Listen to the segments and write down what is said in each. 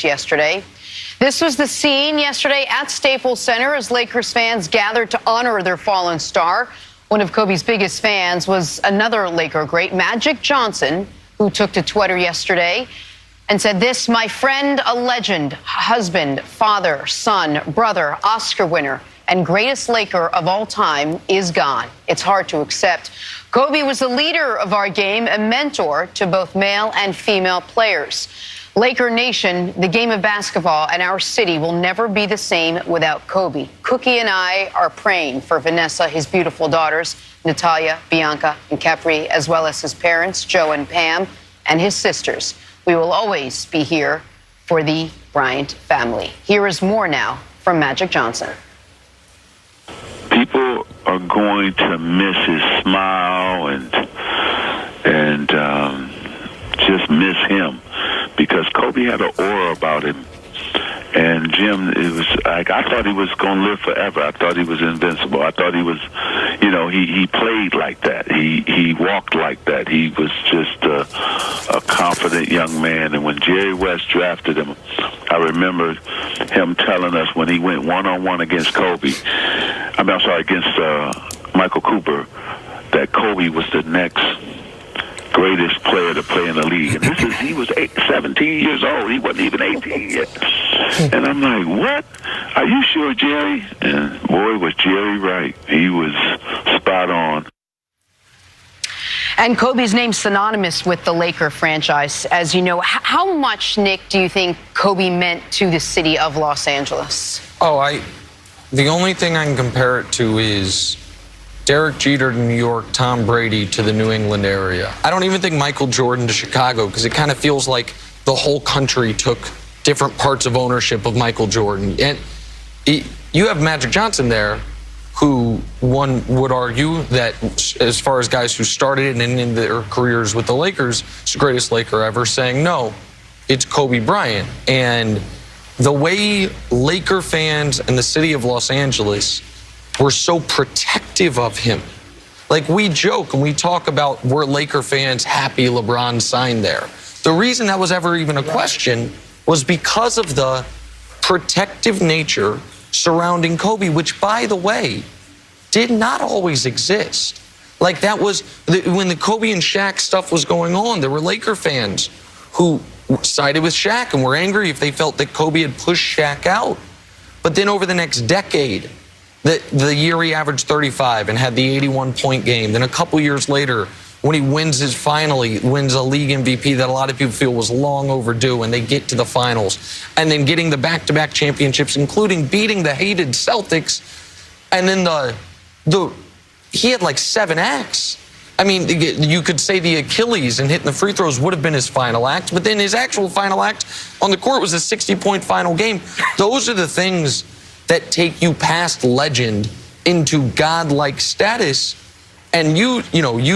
yesterday. This was the scene yesterday at Staples Center as Lakers fans gathered to honor their fallen star. One of Kobe's biggest fans was another Laker great, Magic Johnson, who took to Twitter yesterday and said this: "My friend, a legend, husband, father, son, brother, Oscar winner, and greatest Laker of all time is gone. It's hard to accept. Kobe was the leader of our game, a mentor to both male and female players. Laker Nation, the game of basketball and our city will never be the same without Kobe. Cookie and I are praying for Vanessa, his beautiful daughters, Natalia, Bianca, and Capri, as well as his parents, Joe and Pam, and his sisters. We will always be here for the Bryant family." Here is more now from Magic Johnson. People are going to miss his smile and just miss him, because Kobe had an aura about him. And Jim, it was like, I thought he was going to live forever. I thought he was invincible. I thought he was, he played like that. He walked like that. He was just a confident young man. And when Jerry West drafted him, I remember him telling us when he went one-on-one against against Michael Cooper, that Kobe was the next greatest player to play in the league. And he was 17 years old. He wasn't even 18 yet. And I'm like, what? Are you sure, Jerry? And boy, was Jerry right. He was spot on. And Kobe's name synonymous with the Laker franchise, as you know. How much, Nick, do you think Kobe meant to the city of Los Angeles? The only thing I can compare it to is Derek Jeter to New York, Tom Brady to the New England area. I don't even think Michael Jordan to Chicago, because it kind of feels like the whole country took different parts of ownership of Michael Jordan. And you have Magic Johnson there, who one would argue that as far as guys who started and ended their careers with the Lakers, it's the greatest Laker ever, saying, no, it's Kobe Bryant. And the way Laker fans and the city of Los Angeles were so protective of him. Like, we joke and we talk about, were Laker fans happy LeBron signed there? The reason that was ever even a question was because of the protective nature surrounding Kobe, which, by the way, did not always exist. Like, that was, when the Kobe and Shaq stuff was going on, there were Laker fans who sided with Shaq and were angry if they felt that Kobe had pushed Shaq out. But then over the next decade, the year he averaged 35 and had the 81-point game, then a couple years later, when he wins wins a league MVP that a lot of people feel was long overdue, and they get to the finals, and then getting the back-to-back championships, including beating the hated Celtics, and then he had like 7 acts. I mean, you could say the Achilles and hitting the free throws would have been his final act, but then his actual final act on the court was a 60-point final game. Those are the things that take you past legend into godlike status. And you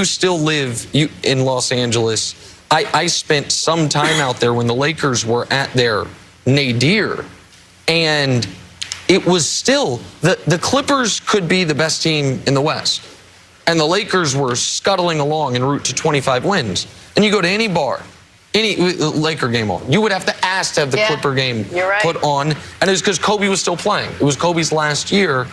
still live in Los Angeles. I spent some time out there when the Lakers were at their nadir, and it was still, the Clippers could be the best team in the West, and the Lakers were scuttling along en route to 25 wins. And you go to any bar, any Laker game on, you would have to ask to have the Clipper game put on, and it was because Kobe was still playing. It was Kobe's last year.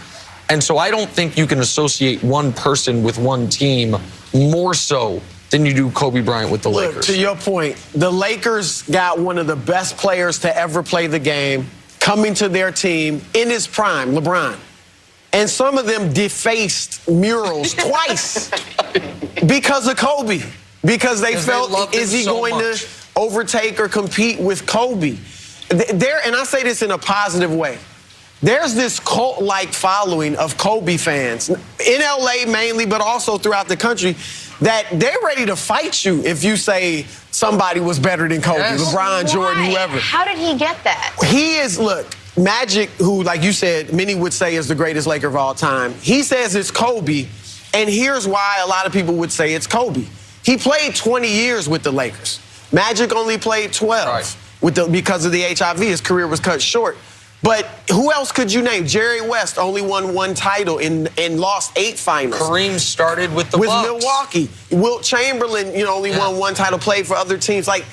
And so I don't think you can associate one person with one team more so than you do Kobe Bryant with the Lakers. Look, to your point, the Lakers got one of the best players to ever play the game coming to their team in his prime, LeBron. And some of them defaced murals twice because of Kobe. Because they felt, is he going to overtake or compete with Kobe? And I say this in a positive way. There's this cult-like following of Kobe fans, in L.A. mainly, but also throughout the country, that they're ready to fight you if you say somebody was better than Kobe, LeBron, Jordan, whoever. How did he get that? He is, look, Magic, who, like you said, many would say is the greatest Laker of all time. He says it's Kobe, and here's why a lot of people would say it's Kobe. He played 20 years with the Lakers. Magic only played 12 because of the HIV. His career was cut short. But who else could you name? Jerry West only won 1 title and lost 8 finals. Kareem started with the Bucks. Milwaukee. Wilt Chamberlain, only won 1 title, played for other teams. Like,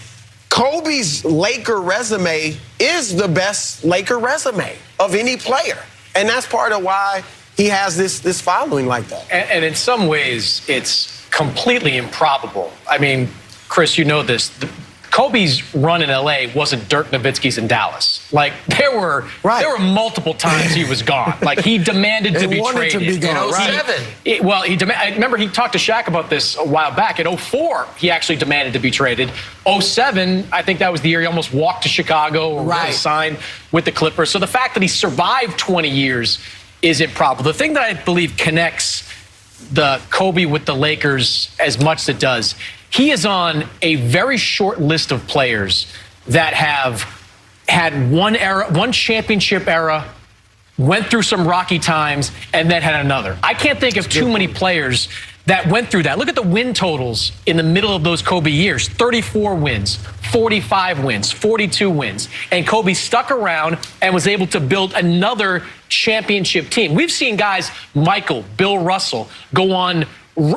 Kobe's Laker resume is the best Laker resume of any player. And that's part of why he has this following like that. And in some ways, it's completely improbable. I mean, Chris, you know this. Kobe's run in L.A. wasn't Dirk Nowitzki's in Dallas. Like, there were multiple times he was gone. Like, he demanded to be traded. To be gone, I remember he talked to Shaq about this a while back. In 2004, he actually demanded to be traded. 2007, I think that was the year he almost walked to Chicago or signed with the Clippers. So the fact that he survived 20 years is improbable. The thing that I believe connects the Kobe with the Lakers as much as it does, he is on a very short list of players that have had one championship era, went through some rocky times, and then had another. I can't think of too many players that went through that. Look at the win totals in the middle of those Kobe years. 34 wins, 45 wins, 42 wins. And Kobe stuck around and was able to build another championship team. We've seen guys, Michael, Bill Russell, go on,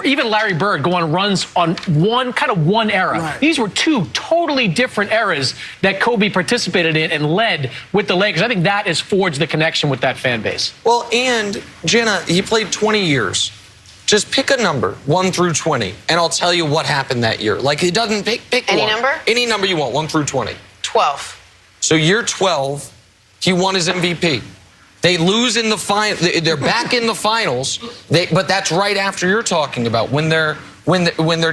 even Larry Bird, go on runs on one era. These were two totally different eras that Kobe participated in and led with the Lakers. I think that has forged the connection with that fan base. Well, and Jenna, he played 20 years. Just pick a number, 1 through 20, and I'll tell you what happened that year. Like, it doesn't pick any one. number? Any number you want, 1 through 20. 12. So year 12, he won his MVP. They lose in the final. They're back in the finals, but that's right after you're talking about when they're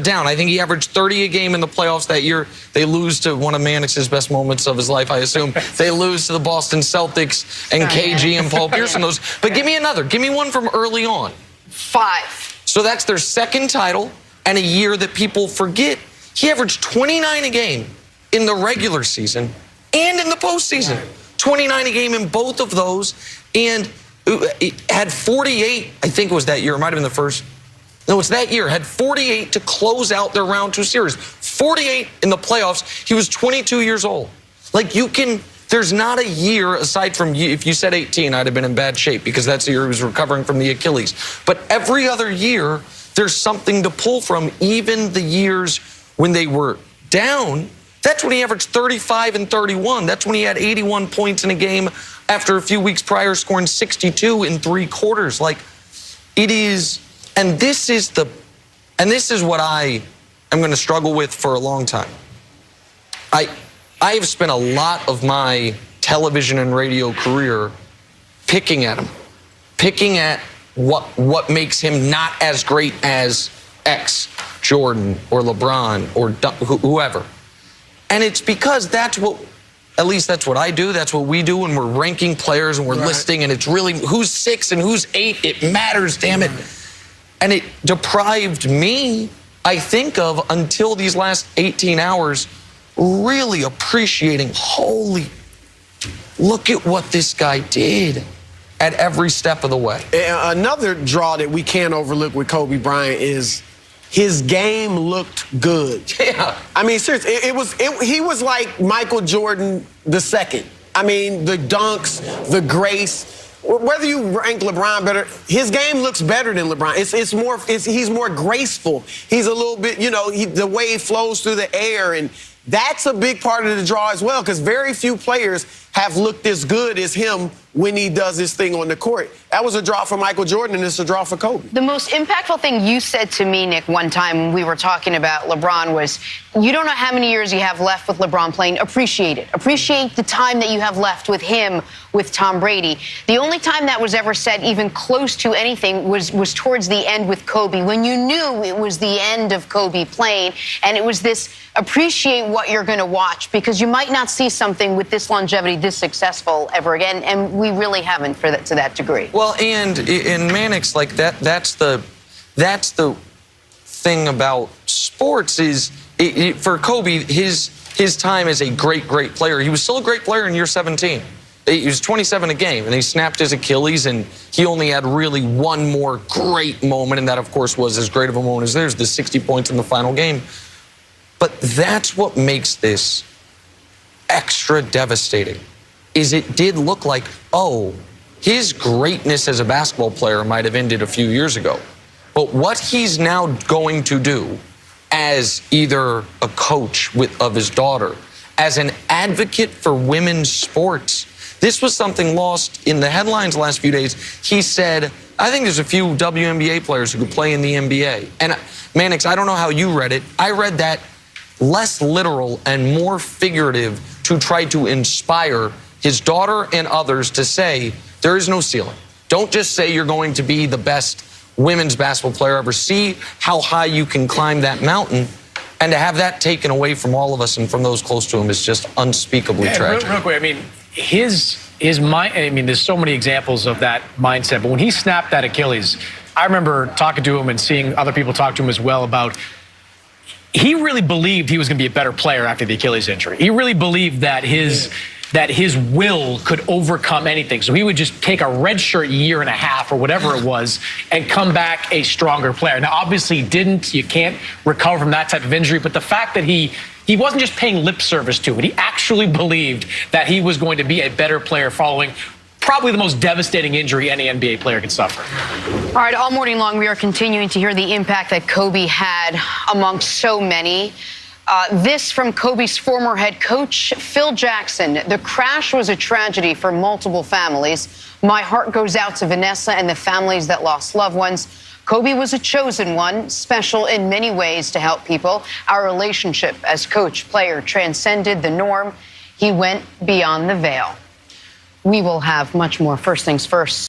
down. I think he averaged 30 a game in the playoffs that year. They lose to one of Mannix's best moments of his life, I assume. They lose to the Boston Celtics and KG and Paul Pierce and those. But give me another. Give me one from early on. 5. So that's their second title and a year that people forget. He averaged 29 a game in the regular season and in the postseason. 29 a game in both of those, and had 48, I think it was that year. It might have been the first. No, it's that year. Had 48 to close out their round 2 series. 48 in the playoffs. He was 22 years old. Like, there's not a year aside from, if you said 18, I'd have been in bad shape because that's the year he was recovering from the Achilles. But every other year, there's something to pull from. Even the years when they were down, that's when he averaged 35 and 31. What he had 81 points in a game after a few weeks prior, scoring 62 in 3 quarters. Like, it is, and this is what I am going to struggle with for a long time. I have spent a lot of my television and radio career picking at him, picking at what makes him not as great as X, Jordan or LeBron or whoever. And it's because at least that's what I do. That's what we do when we're ranking players and we're listing, and it's really who's 6 and who's 8. It matters, damn it. And it deprived me, I think, of until these last 18 hours, really appreciating, holy, look at what this guy did at every step of the way. Another draw that we can't overlook with Kobe Bryant is his game looked good. Yeah. I mean, seriously, he was like Michael Jordan II. I mean, the dunks, the grace. Whether you rank LeBron better, his game looks better than LeBron. He's more graceful. He's a little bit, the way he flows through the air, and that's a big part of the draw as well, because very few players have looked as good as him when he does this thing on the court. That was a draw for Michael Jordan, and it's a draw for Kobe. The most impactful thing you said to me, Nick, one time when we were talking about LeBron was, you don't know how many years you have left with LeBron playing. Appreciate it. Appreciate the time that you have left with him, with Tom Brady. The only time that was ever said even close to anything was towards the end with Kobe, when you knew it was the end of Kobe playing, and it was this appreciate what you're going to watch, because you might not see something with this longevity, this successful ever again, and we really haven't to that degree. Well, and in Mannix, like that's the thing about sports is for Kobe, his time as a great player. He was still a great player in year 17. He was 27 a game, and he snapped his Achilles, and he only had really one more great moment, and that, of course, was as great of a moment as theirs, the 60 points in the final game. But that's what makes this extra devastating, is it did look like, oh, his greatness as a basketball player might have ended a few years ago. But what he's now going to do as either a coach of his daughter, as an advocate for women's sports. This was something lost in the headlines the last few days. He said, I think there's a few WNBA players who could play in the NBA. And Mannix, I don't know how you read it. I read that less literal and more figurative to try to inspire his daughter and others to say, there is no ceiling. Don't just say you're going to be the best women's basketball player ever. See how high you can climb that mountain. And to have that taken away from all of us and from those close to him is just unspeakably tragic. Real quick, I mean, his mind, I mean, there's so many examples of that mindset. But when he snapped that Achilles, I remember talking to him and seeing other people talk to him as well about, he really believed he was going to be a better player after the Achilles injury. He really believed that his will could overcome anything. So he would just take a redshirt year and a half or whatever it was and come back a stronger player. Now, obviously he didn't. You can't recover from that type of injury. But the fact that he wasn't just paying lip service to it. He actually believed that he was going to be a better player following probably the most devastating injury any NBA player could suffer. All right, all morning long, we are continuing to hear the impact that Kobe had amongst so many. This from Kobe's former head coach, Phil Jackson. The crash was a tragedy for multiple families. My heart goes out to Vanessa and the families that lost loved ones. Kobe was a chosen one, special in many ways to help people. Our relationship as coach-player transcended the norm. He went beyond the veil. We will have much more. First things first.